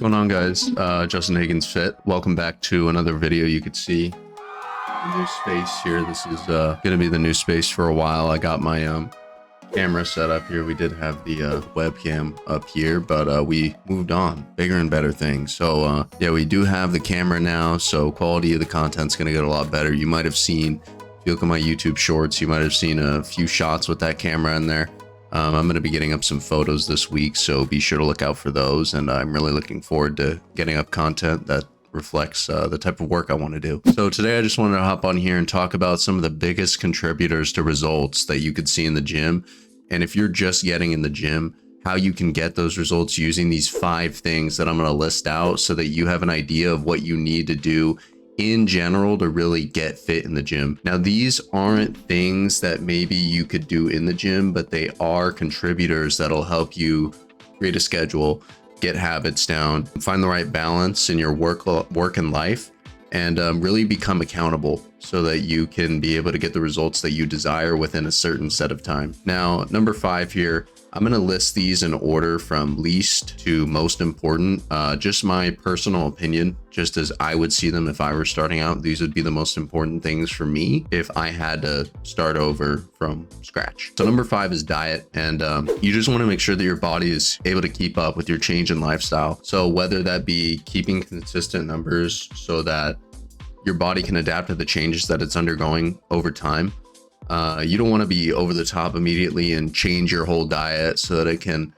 going on, guys? Justin Hagen's Fit. Welcome back to another video. You could see the new space here. This is gonna be the new space for a while. I got my camera set up here. We did have the webcam up here, but we moved on, bigger and better things. So yeah, we do have the camera now, so quality of the content's gonna get a lot better. You might have seen, if you look at my YouTube shorts, you might have seen a few shots with that camera in there. I'm going to be getting up some photos this week, so be sure to look out for those. And I'm really looking forward to getting up content that reflects the type of work I want to do. So today I just wanted to hop on here and talk about some of the biggest contributors to results that you could see in the gym. And if you're just getting in the gym, how you can get those results using these 5 things that I'm going to list out so that you have an idea of what you need to do in general to really get fit in the gym. Now, these aren't things that maybe you could do in the gym, but they are contributors that'll help you create a schedule, get habits down, find the right balance in your work and life, and really become accountable so that you can be able to get the results that you desire within a certain set of time. Now, number 5 here, I'm going to list these in order from least to most important. Just my personal opinion, just as I would see them if I were starting out. These would be the most important things for me if I had to start over from scratch. So number 5 is diet. And you just want to make sure that your body is able to keep up with your change in lifestyle. So whether that be keeping consistent numbers so that your body can adapt to the changes that it's undergoing over time. You don't want to be over the top immediately and change your whole diet so that it can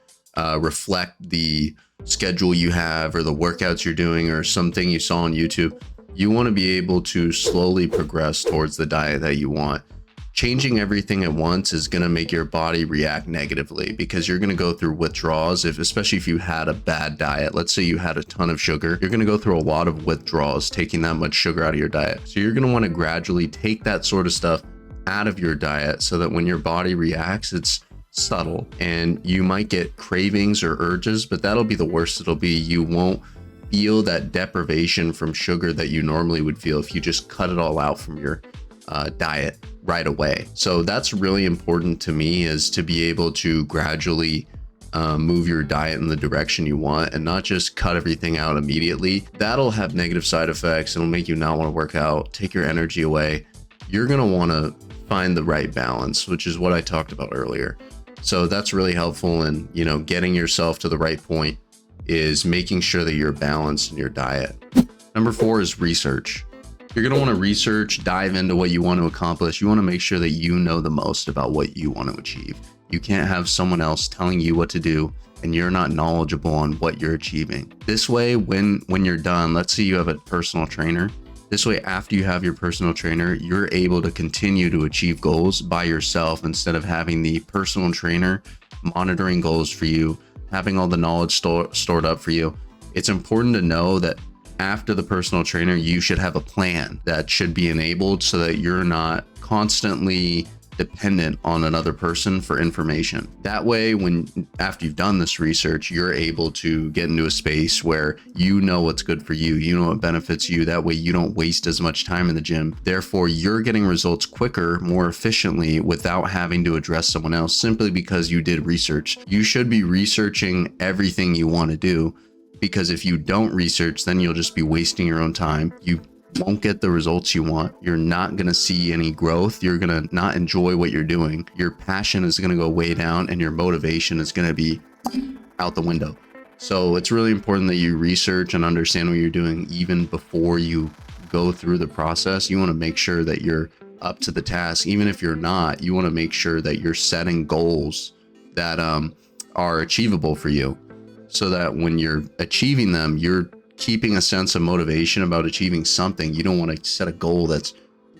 reflect the schedule you have or the workouts you're doing or something you saw on YouTube. You want to be able to slowly progress towards the diet that you want. Changing everything at once is going to make your body react negatively because you're going to go through withdrawals, especially if you had a bad diet. Let's say you had a ton of sugar, you're going to go through a lot of withdrawals taking that much sugar out of your diet. So you're going to want to gradually take that sort of stuff out of your diet so that when your body reacts, it's subtle and you might get cravings or urges, but that'll be the worst it'll be. You won't feel that deprivation from sugar that you normally would feel if you just cut it all out from your diet right away. So that's really important to me, is to be able to gradually move your diet in the direction you want and not just cut everything out immediately. That'll have negative side effects. It'll make you not want to work out, take your energy away. You're going to want to find the right balance, which is what I talked about earlier. So that's really helpful. And, getting yourself to the right point is making sure that you're balanced in your diet. Number 4 is research. You're going to want to research, dive into what you want to accomplish. You want to make sure that you know the most about what you want to achieve. You can't have someone else telling you what to do and you're not knowledgeable on what you're achieving. This way, when you're done, let's say you have a personal trainer. This way, after you have your personal trainer, you're able to continue to achieve goals by yourself instead of having the personal trainer monitoring goals for you, having all the knowledge stored up for you. It's important to know that after the personal trainer, you should have a plan that should be enabled so that you're not constantly dependent on another person for information. That way, after you've done this research, you're able to get into a space where you know what's good for you, you know what benefits you. That way you don't waste as much time in the gym. Therefore, you're getting results quicker, more efficiently without having to address someone else simply because you did research. You should be researching everything you want to do, because if you don't research, then you'll just be wasting your own time. You won't get the results you want. You're not going to see any growth. You're going to not enjoy what you're doing. Your passion is going to go way down and your motivation is going to be out the window. So it's really important that you research and understand what you're doing even before you go through the process. You want to make sure that you're up to the task. Even if you're not, you want to make sure that you're setting goals that are achievable for you so that when you're achieving them, you're keeping a sense of motivation about achieving something. You don't want to set a goal that's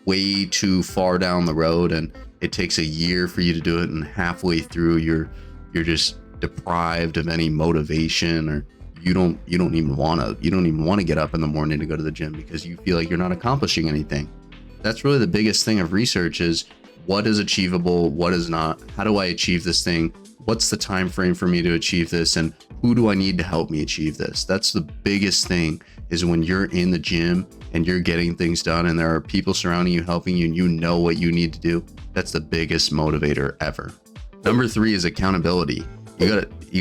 way too far down the road and it takes a year for you to do it, and halfway through you're just deprived of any motivation, or you don't even want to get up in the morning to go to the gym because you feel like you're not accomplishing anything. That's really the biggest thing of research, is what is achievable, what is not, how do I achieve this thing, what's the time frame for me to achieve this, and who do I need to help me achieve this? That's the biggest thing, is when you're in the gym and you're getting things done and there are people surrounding you helping you and you know what you need to do. That's the biggest motivator ever. Number 3 is accountability. You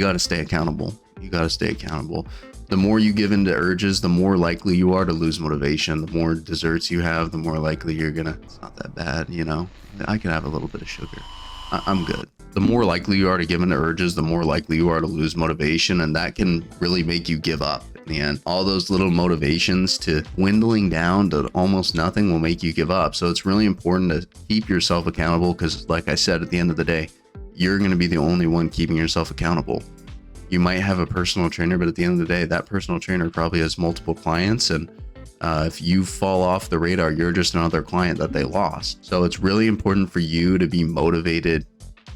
gotta stay accountable. You gotta stay accountable. The more you give into urges, the more likely you are to lose motivation. The more desserts you have, the more likely you're gonna, it's not that bad, you know? I could have a little bit of sugar. I'm good. The more likely you are to give into urges, the more likely you are to lose motivation, and that can really make you give up in the end. All those little motivations to dwindling down to almost nothing will make you give up. So it's really important to keep yourself accountable, because like I said, at the end of the day, you're going to be the only one keeping yourself accountable. You might have a personal trainer, but at the end of the day, that personal trainer probably has multiple clients, and if you fall off the radar, you're just another client that they lost. So it's really important for you to be motivated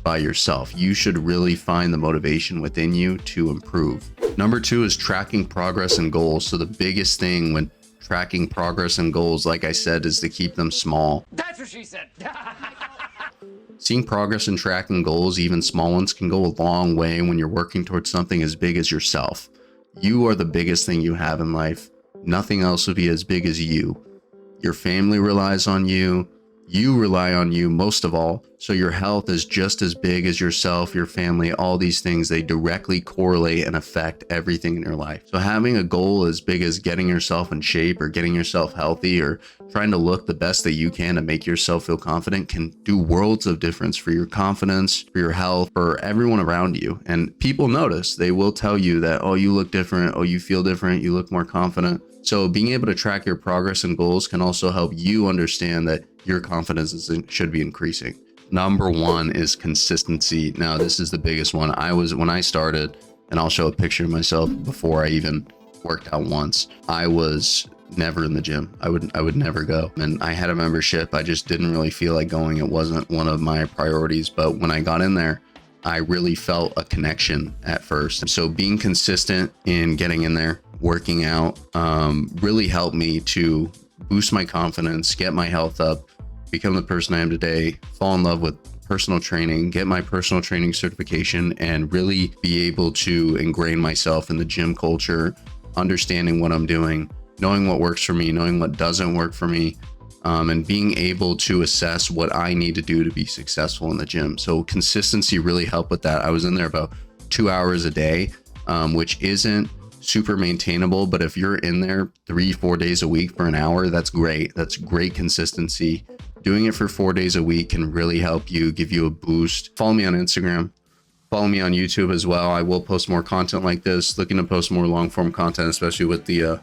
by yourself. You should really find the motivation within you to improve. Number 2 is tracking progress and goals. So the biggest thing when tracking progress and goals, like I said, is to keep them small. That's what she said. Seeing progress and tracking goals, even small ones, can go a long way when you're working towards something as big as yourself. You are the biggest thing you have in life. Nothing else will be as big as you. Your family relies on you. You rely on you most of all. So your health is just as big as yourself, your family, all these things, they directly correlate and affect everything in your life. So having a goal as big as getting yourself in shape or getting yourself healthy or trying to look the best that you can to make yourself feel confident can do worlds of difference for your confidence, for your health, for everyone around you. And people notice. They will tell you that, oh, you look different. Oh, you feel different. You look more confident. So being able to track your progress and goals can also help you understand that your confidence should be increasing. Number 1 is consistency. Now, this is the biggest one. When I started, and I'll show a picture of myself before I even worked out once, I was never in the gym. I would never go. And I had a membership. I just didn't really feel like going. It wasn't one of my priorities. But when I got in there, I really felt a connection at first. So being consistent in getting in there, working out, really helped me to boost my confidence, get my health up, become the person I am today, fall in love with personal training, get my personal training certification, and really be able to ingrain myself in the gym culture, understanding what I'm doing, knowing what works for me, knowing what doesn't work for me, and being able to assess what I need to do to be successful in the gym. So consistency really helped with that. I was in there about 2 hours a day, which isn't super maintainable, but if you're in there 3-4 days a week for an hour, that's great. That's great consistency. Doing it for 4 days a week can really help you, give you a boost. Follow me on Instagram. Follow me on YouTube as well. I will post more content like this, looking to post more long form content, especially with the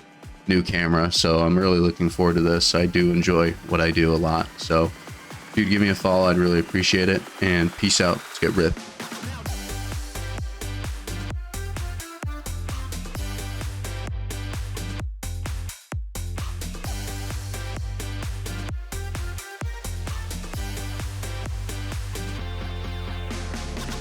new camera. So I'm really looking forward to this. I do enjoy what I do a lot. So if you'd give me a follow, I'd really appreciate it. And peace out. Let's get ripped.